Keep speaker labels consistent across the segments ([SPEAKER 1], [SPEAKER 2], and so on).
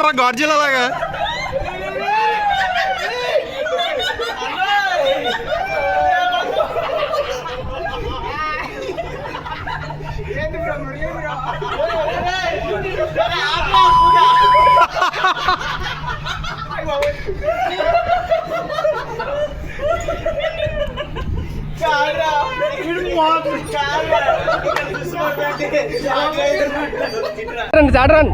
[SPEAKER 1] కొట్టరా గాడ్జిల్లా లాగా.
[SPEAKER 2] చాడరన్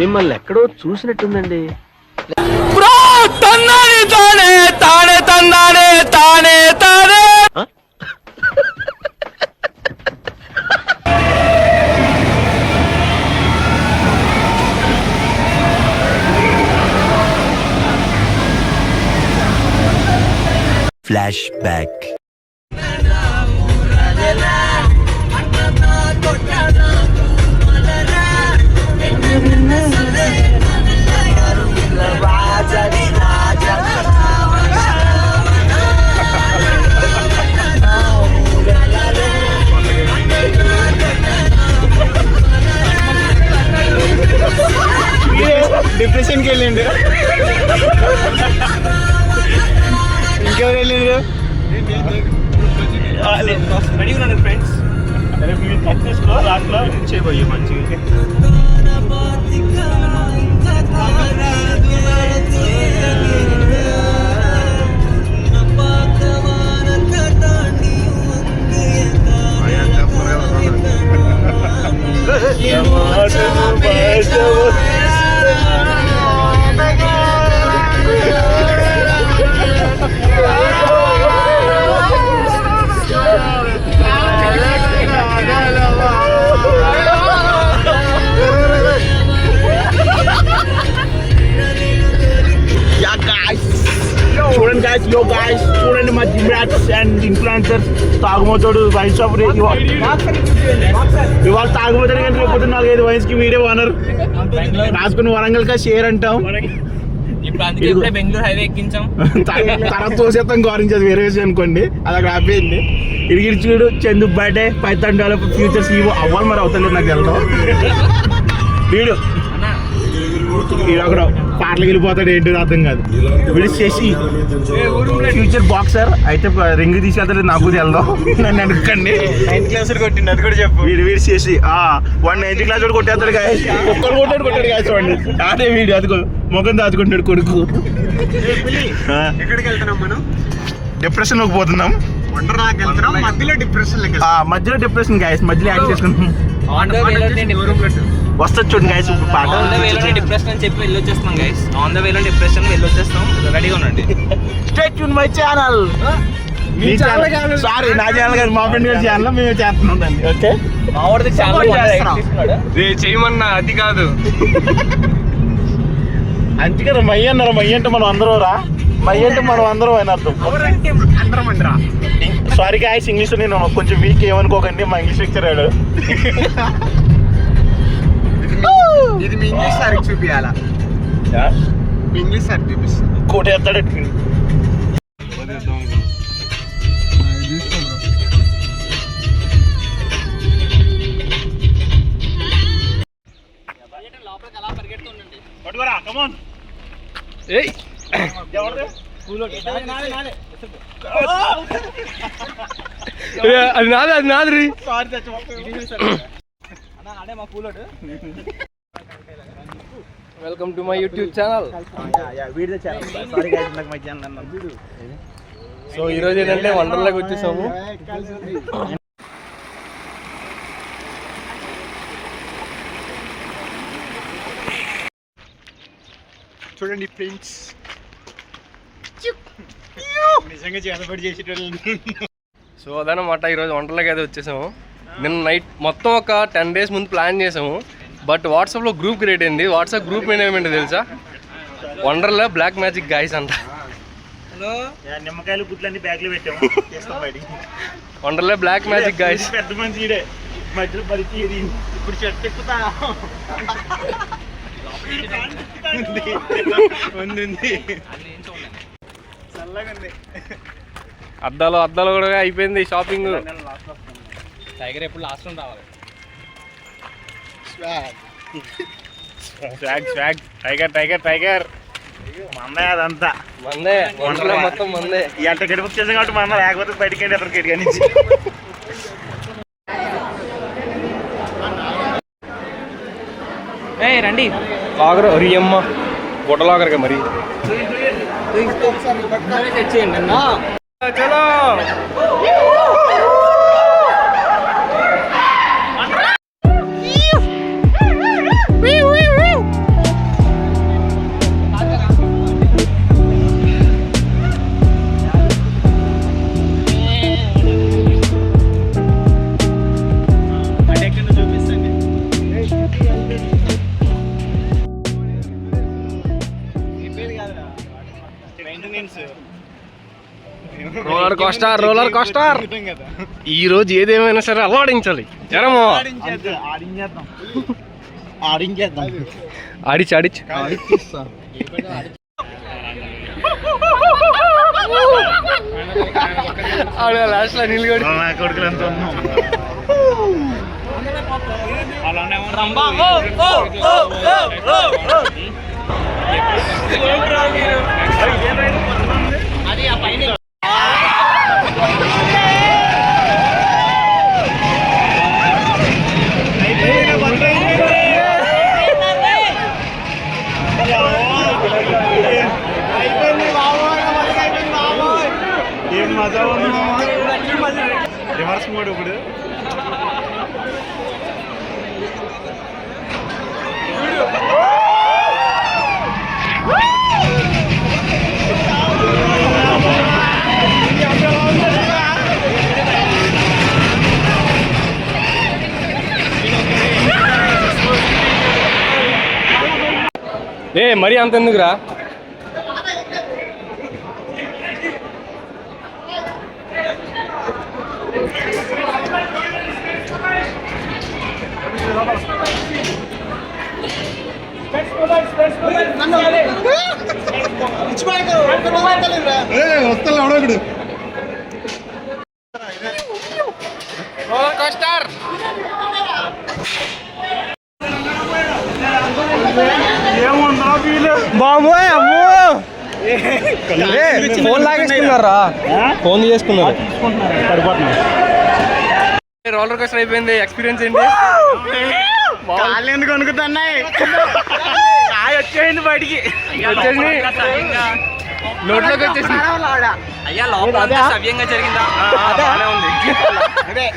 [SPEAKER 2] మిమ్మల్ని ఎక్కడో చూసినట్టుందండి.
[SPEAKER 3] Flash back.
[SPEAKER 1] డిప్రెషన్కి వెళ్ళిండు. ఇంకెవరు వెళ్ళిండ్రు? ఫ్రెండ్స్ లాస్ట్లో చేయబోయే మంచిగా. చూడండి గాయస్, యో గాయస్ చూడండి మా జిమ్ ర్యాట్స్ అండ్ ఇన్ఫ్లుయెన్సర్స్. తాగుమోతాడు వైన్ షాప్ ఇవాళ తాగుమోతాడు కానీ రేపు 4-5 వైన్స్ కి వీడియో ఓనర్ రాసుకుని వరంగల్ కా షేర్ అంటాం.
[SPEAKER 2] బెంగళూరు హైవే ఎక్కించాం,
[SPEAKER 1] తర్వాత తోసేస్తాం గౌరవించేది వేరే విషయం అనుకోండి. అది అక్కడ ఆపేయండి. ఇడిగిడి చూడు చందు బర్త్డే $5,000 ఫ్యూచర్స్ ఇవ్వ అవ్వాలి మరి అవుతలేదు నాకు వెళ్తాం. వీడు అక్కడ పాటలకు వెళ్ళిపోతాడు ఏంటి అర్థం కాదు. వీడు చేసి ఫ్యూచర్ బాక్సర్ అయితే రింగ్ తీసుకెళ్తాడు. నాకు వెళ్దాం నన్ను అడగండి. 9th క్లాస్ కొట్టిండు అది కూడా చెప్పు. వీడు చేసి 9th క్లాస్ కూడా కొట్టేస్తాడు గాయ. ఒక్కరు కొట్టాడు గాయ చూడండి. అదే వీడు అదిగో ముఖం దాచుకుంటాడు కొడుకు.
[SPEAKER 4] ఎక్కడికి వెళ్తున్నాం మనం?
[SPEAKER 1] డిప్రెషన్ లోకి పోతున్నాం.
[SPEAKER 4] మధ్యలో
[SPEAKER 1] డిప్రెషన్ గాయస్ మధ్యలో యాడ్ చేసుకుంటాం. వస్తుంది చూడండి గాయస్ పాట.
[SPEAKER 2] డిప్రెషన్ అని చెప్పి వెళ్ళొచ్చేస్తాం గైస్. ఆన్ ద వేలో డిప్రెషన్ వెళ్ళొచ్చేస్తాం. రెడీగా ఉండండి.
[SPEAKER 1] Stay tune my channel. Me channel sorry నా ఛానల్ కాదు, మా ఫ్రెండ్ గారి ఛానల్ మేము చేస్తున్నాం అండి. ఓకే
[SPEAKER 2] మా వాడికి చేయమన్నా అది కాదు.
[SPEAKER 1] అంతే కదా మయ్య అన్నారు. మయ్య అంటే మనం అందరం రా. మయ్య అంటే మనం అందరం అని అర్థం. సారీ గాయస్ ఇంగ్లీష్ నేను కొంచెం వీక్ ఏమనుకోకండి. మా ఇంగ్లీష్ లెక్చర్ ఆడు.
[SPEAKER 4] ఇది మీ ఇంగ్లీష్ సార్కి చూపియాలా? మీ ఇంగ్లీష్ సార్ చూపిస్తుంది.
[SPEAKER 1] కోటేస్తాడు. పట్టుకోరా కమాన్.
[SPEAKER 2] ఏయ్ అది నాది, అది నాది. Welcome to my YouTube channel. So ఈరోజు ఏంటంటే వండర్లాగా వచ్చేసాము.
[SPEAKER 4] చూడండి ఫ్రెండ్స్, నిజంగా చేతబడి చేసేటోళ్ళు.
[SPEAKER 5] సో అదనమాట ఈరోజు వంటలకి అయితే వచ్చేసాము. నిన్న నైట్ మొత్తం ఒక 10 days ముందు ప్లాన్ చేసాము. బట్ వాట్సాప్లో గ్రూప్ క్రియేట్ అయింది. వాట్సాప్ గ్రూప్ నేమ్ ఏమేంటో తెలుసా? వండర్లా బ్లాక్ మ్యాజిక్ గాయ్స్ అంట.
[SPEAKER 2] హలో,
[SPEAKER 1] నిమ్మకాయలు గుట్లన్నీ బ్యాగ్ లో పెట్టాము.
[SPEAKER 5] Wonderla black magic guys.
[SPEAKER 1] పెద్ద మంచి మధ్యలో పరిస్థితి ఇప్పుడు చెట్టు ఎక్కుతా ఉంది. చల్లగా ఉంది.
[SPEAKER 5] అద్దాలు కూడా అయిపోయింది షాపింగ్.
[SPEAKER 2] టైగర్ ఎప్పుడు లాస్ట్ లో రావాలి.
[SPEAKER 1] టైగర్ మందే అదంతా
[SPEAKER 5] మందే వంటలో మొత్తం మందే.
[SPEAKER 1] ఇవాళ టికెట్ బుక్ చేసాం కాబట్టి మన లేకపోతే బయటకి వెళ్ళి అతను టికెట్ నుంచి
[SPEAKER 2] రండి.
[SPEAKER 5] లాగర్ అమ్మ బుట్ట లాగర్గా మరి.
[SPEAKER 2] తెచ్చేయండి అన్న.
[SPEAKER 5] చలో రోలర్ కోస్టర్. ఈ రోజు ఏదేమైనా సరే అలవాడించాలి. జరమో ఆడిచి లాస్ట్ లో నిలబడి
[SPEAKER 1] కొడుకులంతా ఉన్నాం.
[SPEAKER 2] అది ఆ పైన
[SPEAKER 1] ఏం మజా ఉంది. రివర్స్ మోడ్ ఇప్పుడు.
[SPEAKER 5] మరి అంత ఎందుకురా?
[SPEAKER 4] వస్తా అడగడు.
[SPEAKER 1] ఏముందా వీళ్ళు
[SPEAKER 5] బాబోయ్ అమ్మో ఫోన్ లాగేసుకున్నారా? ఫోన్ చేసుకున్నారు. రోలర్ కోస్టర్ అయిపోయింది. ఎక్స్పీరియన్స్ ఏంటి?
[SPEAKER 1] కాళ్ళు ఎందుకు అనుకుతున్నాయి? వచ్చేసింది బయటికి.
[SPEAKER 5] నోట్లోకి వచ్చేసి
[SPEAKER 2] అయ్యా లోపల సవ్యంగా జరిగిందా?
[SPEAKER 1] అదే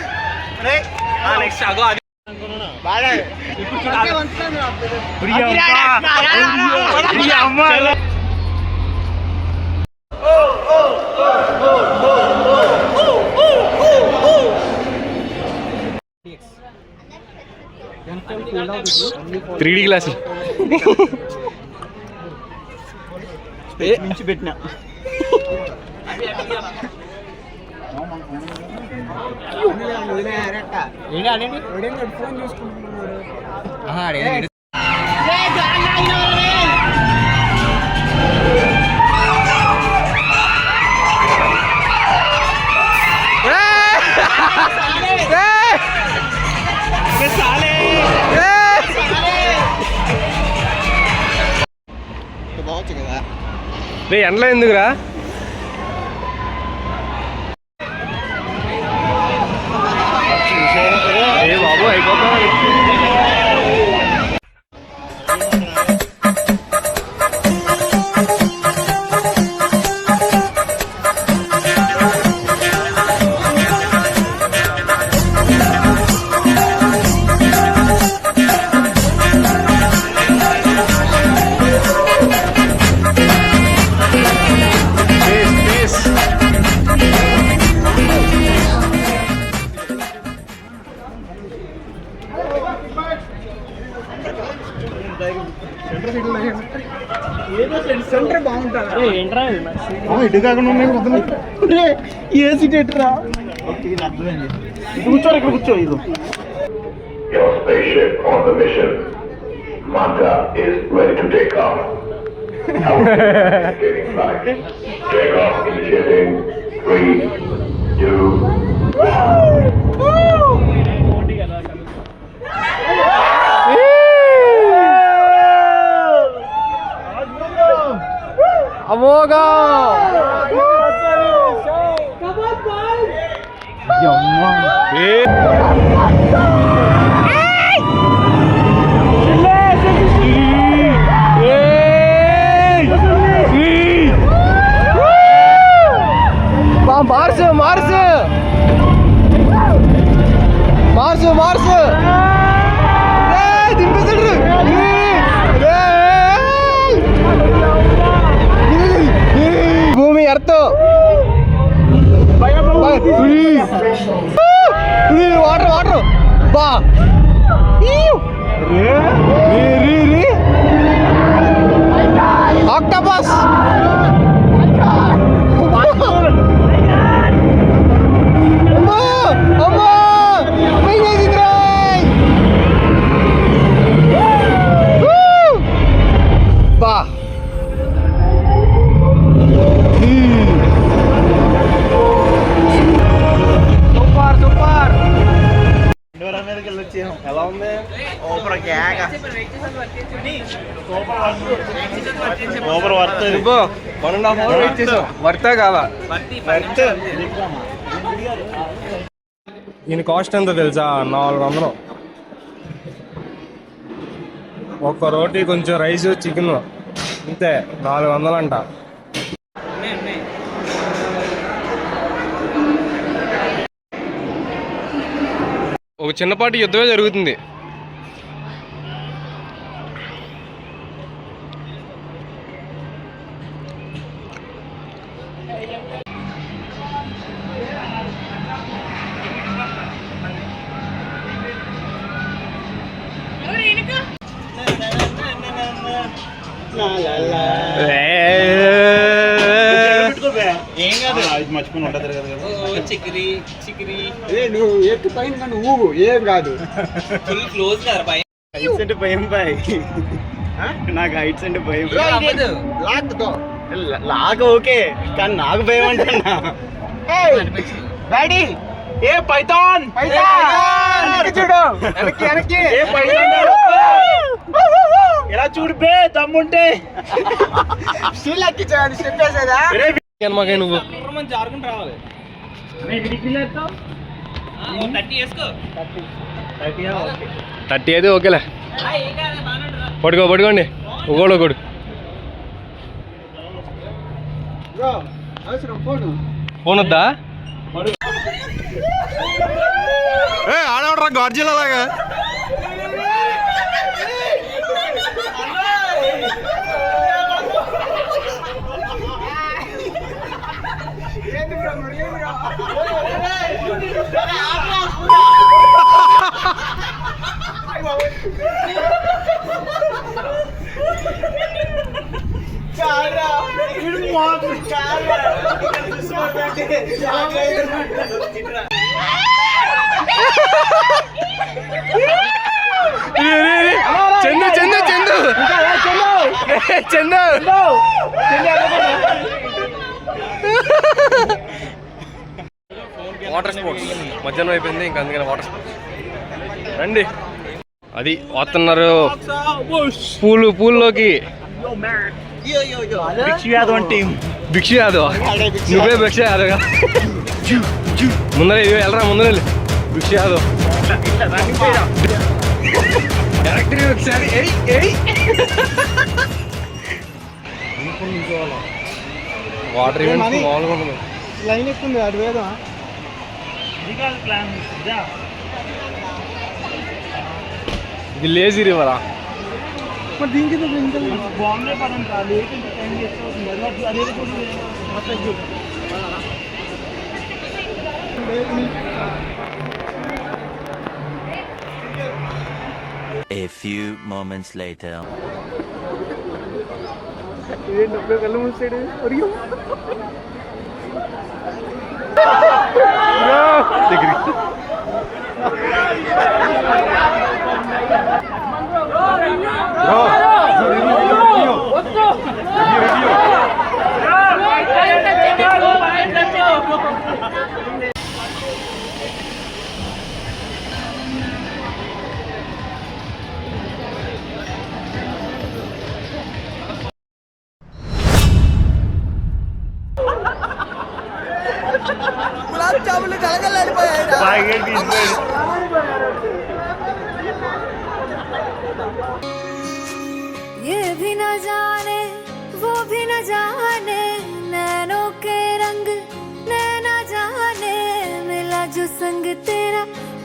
[SPEAKER 2] నెక్స్ట్ అగో అది
[SPEAKER 5] త్రీడీ గ్లాస్
[SPEAKER 1] నుంచి పెట్టినా. ఫోన్ చూసుకుంటున్నాడు.
[SPEAKER 5] రే ఎండలో ఎందుకురా? ఏ బాబు అయిపోతా.
[SPEAKER 4] సెంటర్ బాగుంటుంది.
[SPEAKER 1] ఇటు కాకుండా ఉన్నాయి మొత్తం. ఏ సీట్ ఎట్టురా కూర్చోరు, ఇక్కడ కూర్చో. ఇది
[SPEAKER 6] Your spaceship on the mission. Manta is ready to take off. Getting flight. Take off initiating 3, 2, 1.
[SPEAKER 5] అమోఘా మార్స్ మార్స్ మార్స్ మార్స్ దింపేసాడు. భూమి ఎర్త్ వాటర్ వాటర్ బా ఆక్టోపస్ బా సూపర్ సూపర్.
[SPEAKER 1] మీదకి వెళ్ళి వచ్చాము. ఎలా ఉంది? సూపర్ కేక, సూపర్ వర్త్.
[SPEAKER 5] 1.5 hours వెయిట్ చేసాం. వర్తా కావా? దీని కాస్ట్ ఎంత తెలుసా? 400. ఒక్క రోటీ కొంచెం రైస్ చికెన్ అంతే 400 అంట. ఒక చిన్నపాటి యుద్ధమే జరుగుతుంది.
[SPEAKER 1] ఏం కాదు, అది మర్చిపోయి ఉంటుంది కదా.
[SPEAKER 2] చికిరి చికిరి
[SPEAKER 4] నువ్వు ఎత్తు పైన కానీ ఊగు, ఏం కాదు.
[SPEAKER 2] ఫుల్ క్లోజ్ కదా పై.
[SPEAKER 1] హైట్స్ అంటే భయం బాయ్. నాకు హైట్స్ అంటే భయం. లాగ ఓకే, కానీ నాకు భయం అంటున్నా. డాడీ ఏ పైథాన్
[SPEAKER 4] చూడు వెనక్కి వెనక్కి.
[SPEAKER 1] ఏ పైథాన్ ఎలా చూడు బే దమ్ముంటే.
[SPEAKER 4] శ్రీలక్కి చెప్పేసేదా?
[SPEAKER 5] మాకే నువ్వు
[SPEAKER 2] జారుకుంటూ రావాలి. 30 వేసుకో.
[SPEAKER 5] 30 అయితే ఓకేలే. పడుకో పడుకోండి ఒకడు ఒకడు. ఫోన్ వద్దా? ఆడవడరా గార్జియన్ అలాగా. చందు చందు చందు చందు వాటర్ స్పోర్ట్స్ మధ్యాహ్నం అయిపోయింది, ఇంకా అందుకని వాటర్ స్పోర్ట్స్ రండి. అది వస్తున్నారు పూల్లోకి.
[SPEAKER 1] భిక్షు యాదవ్ టీం.
[SPEAKER 5] భిక్షు యాదవ్ నువ్వే భిక్ష యాదవ్ ముందర వెళ్ళరా ముందర వెళ్ళి. భిక్షు యాదవ్ డైరెక్టర్ ఒకసారి వాటర్ ఈవెంట్స్ మామూలుగా ఉంటుంది.
[SPEAKER 4] లైన్ ఎక్కుంది అటు వేదా.
[SPEAKER 5] ఇది లేజీ రివరా?
[SPEAKER 4] మరి దీనికి
[SPEAKER 1] బాగుండే పదం కాదు.
[SPEAKER 3] A A few moments later.
[SPEAKER 1] కళ్ళు మూసాడు బాగా తీసుకోండి
[SPEAKER 7] ये भी न जाने वो भी न जाने नैनों के रंग नैना जाने मिला जो संग तेरा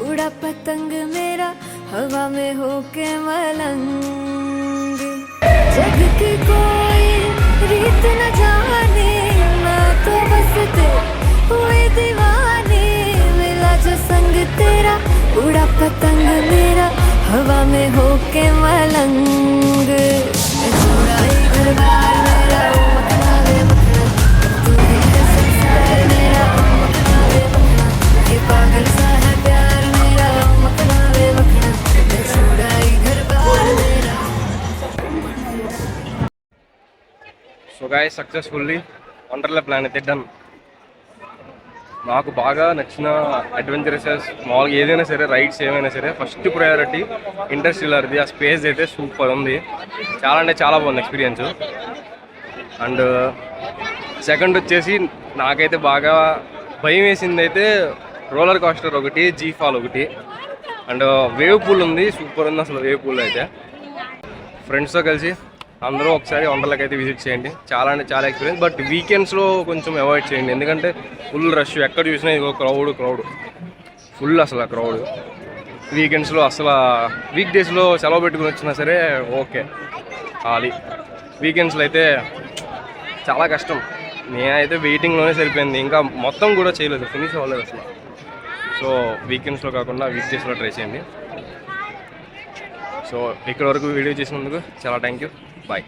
[SPEAKER 7] उड़ा पतंग मेरा हवा में होके मलंग जग की कोई रीत न जाने मैं तो बस हुई दीवानी मिला जो संग तेरा उड़ा पतंग मेरा हवा में होके मलंग छुड़ाई घर बार मेरा मखना वे मखना तू ही है संसार मेरा मखना वे मखना ये पागल सा है प्यार मेरा मखना वे मखना छुड़ाई घर बार मेरा
[SPEAKER 5] so guys successfully Wonderla plan అయితే డన్. నాకు బాగా నచ్చిన అడ్వెంచరసెస్ మామూలుగా ఏదైనా సరే రైడ్స్ ఏమైనా సరే ఫస్ట్ ప్రయారిటీ ఇంటర్స్టెల్లార్ది. ఆ స్పేస్ అయితే సూపర్ ఉంది, చాలా అంటే చాలా బాగుంది ఎక్స్పీరియన్స్. అండ్ సెకండ్ వచ్చేసి నాకైతే బాగా భయం వేసింది అయితే రోలర్ కోస్టర్ ఒకటి, జీ ఫాల్ ఒకటి, అండ్ వేవ్ పూల్ ఉంది, సూపర్ ఉంది అసలు వేవ్ పూల్ అయితే. ఫ్రెండ్స్తో కలిసి అందరూ ఒకసారి వండర్లకు అయితే విజిట్ చేయండి, చాలా అంటే చాలా ఎక్స్పీరియన్స్. బట్ వీకెండ్స్లో కొంచెం అవాయిడ్ చేయండి, ఎందుకంటే ఫుల్ రష్, ఎక్కడ చూసినా ఇదిగో క్రౌడ్ ఫుల్ అసలు ఆ క్రౌడ్. వీకెండ్స్లో అసలు వీక్ డేస్లో సెలవు పెట్టుకుని వచ్చినా సరే ఓకే, అది వీకెండ్స్లో అయితే చాలా కష్టం. నేనైతే వెయిటింగ్లోనే సరిపోయింది, ఇంకా మొత్తం కూడా చేయలేదు, ఫినిష్ అవ్వలేదు అసలు. సో వీకెండ్స్లో కాకుండా వీక్ డేస్లో ట్రై చేయండి. సో ఇక్కడ వరకు వీడియో చేసినందుకు చాలా థ్యాంక్ యూ, బాయ్.